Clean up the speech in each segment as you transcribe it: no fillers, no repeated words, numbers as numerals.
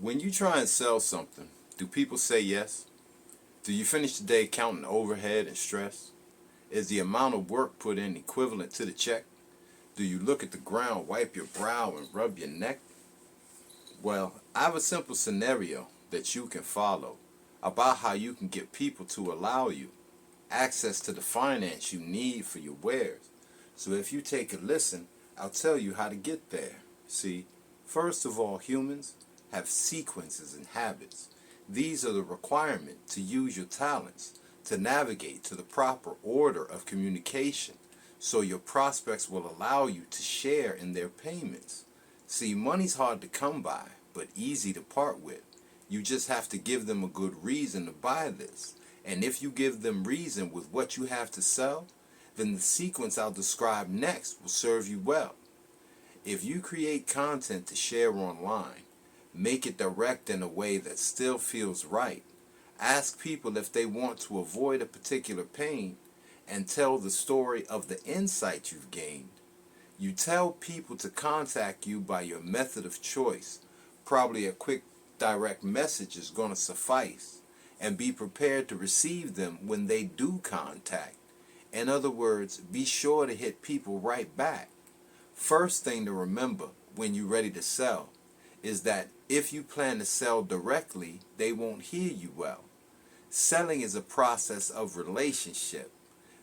When you try and sell something, do people say yes? Do you finish the day counting overhead and stress? Is the amount of work put in equivalent to the check? Do you look at the ground, wipe your brow, and rub your neck? Well, I have a simple scenario that you can follow about how you can get people to allow you access to the finance you need for your wares. So if you take a listen, I'll tell you how to get there. See, first of all, humans have sequences and habits. These are the requirement to use your talents to navigate to the proper order of communication so your prospects will allow you to share in their payments. See, money's hard to come by, but easy to part with. You just have to give them a good reason to buy this. And if you give them reason with what you have to sell, then the sequence I'll describe next will serve you well. If you create content to share online, make it direct in a way that still feels right. Ask people if they want to avoid a particular pain and tell the story of the insight you've gained. You tell people to contact you by your method of choice. Probably a quick direct message is going to suffice, and be prepared to receive them when they do contact. In other words, be sure to hit people right back. First thing to remember when you're ready to sell is that if you plan to sell directly, they won't hear you well. Selling is a process of relationship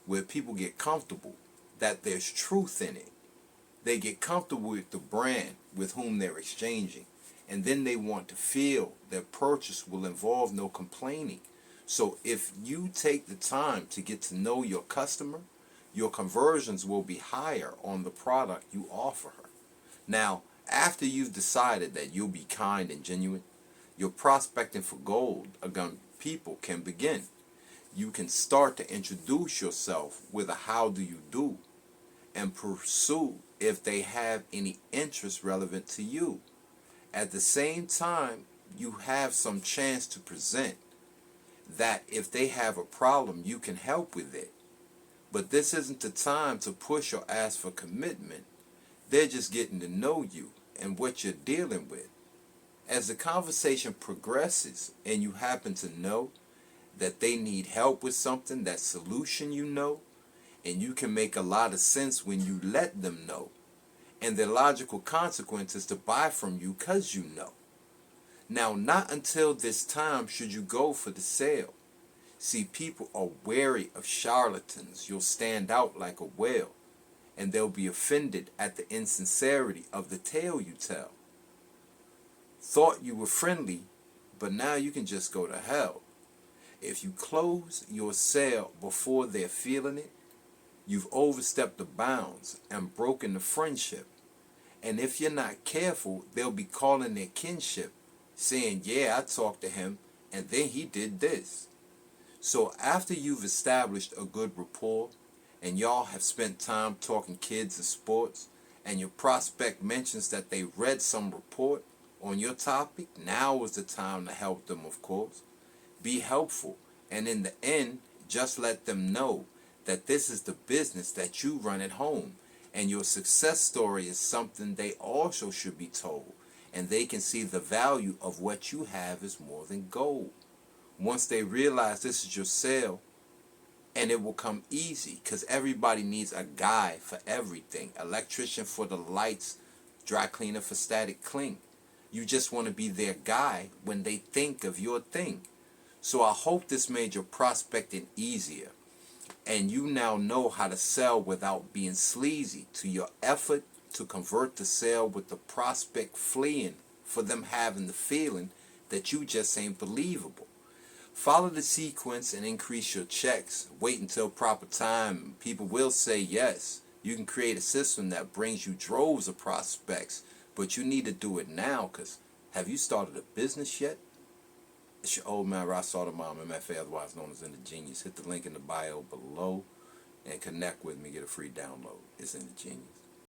where people get comfortable that there's truth in it. They get comfortable with the brand with whom they're exchanging, and then they want to feel their purchase will involve no complaining. So if you take the time to get to know your customer, your conversions will be higher on the product you offer her. Now, after you've decided that you'll be kind and genuine, your prospecting for gold among people can begin. You can start to introduce yourself with a how do you do and pursue if they have any interest relevant to you. At the same time, you have some chance to present that if they have a problem, you can help with it. But this isn't the time to push or ask for commitment. They're just getting to know you and what you're dealing with. As the conversation progresses and you happen to know that they need help with something, that solution you know, and you can make a lot of sense when you let them know. And the logical consequence is to buy from you because you know. Now, not until this time should you go for the sale. See, people are wary of charlatans. You'll stand out like a whale, and they'll be offended at the insincerity of the tale you tell. Thought you were friendly, but now you can just go to hell. If you close your sale before they're feeling it, you've overstepped the bounds and broken the friendship. And if you're not careful, they'll be calling their kinship, saying, yeah, I talked to him, and then he did this. So after you've established a good rapport, and y'all have spent time talking kids and sports, and your prospect mentions that they read some report on your topic, now is the time to help them, of course. Be helpful, and in the end, just let them know that this is the business that you run at home, and your success story is something they also should be told, and they can see the value of what you have is more than gold. Once they realize this is your sale, and it will come easy, because everybody needs a guy for everything. Electrician for the lights, dry cleaner for static cling. You just want to be their guy when they think of your thing. So I hope this made your prospecting easier, and you now know how to sell without being sleazy to your effort to convert the sale with the prospect fleeing for them having the feeling that you just ain't believable. Follow the sequence and increase your checks. Wait until proper time. People will say yes. You can create a system that brings you droves of prospects, but you need to do it now, because have you started a business yet? It's your old man, Ross Mom, MFA, otherwise known as In the Genius. Hit the link in the bio below and connect with me. Get a free download. It's In the Genius.